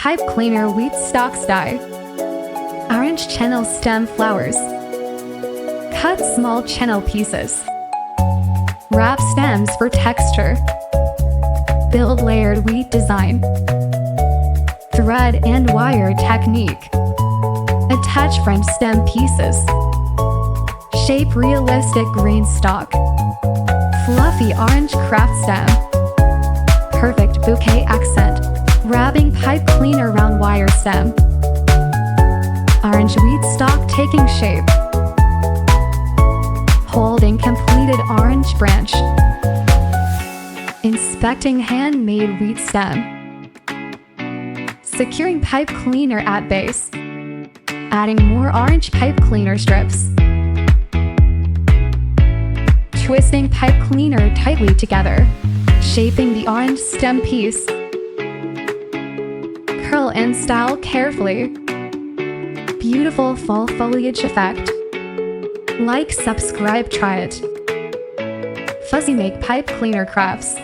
pipe cleaner wheatstalk dye. Orange chenillestem flowers. Cut small chenille pieces. Wrap stems for texture. Build layered wheat design. Thread and wire technique. Attach French stem pieces. Shape realistic green stalk. Fluffy orange craft stem. Perfect bouquet accent. Wrapping pipe cleaner round wire stem. Orange wheat stalk taking shape. Holding completed orange branch. Inspecting handmade wheat stem. Securing pipe cleaner at base. Adding more orange pipe cleaner strips. Twisting pipe cleaner tightly together. Shaping the orange stem piece. Curl and style carefully. Beautiful fall foliage effect. Like, subscribe, try it. Fuzzymake Pipe Cleaner Crafts.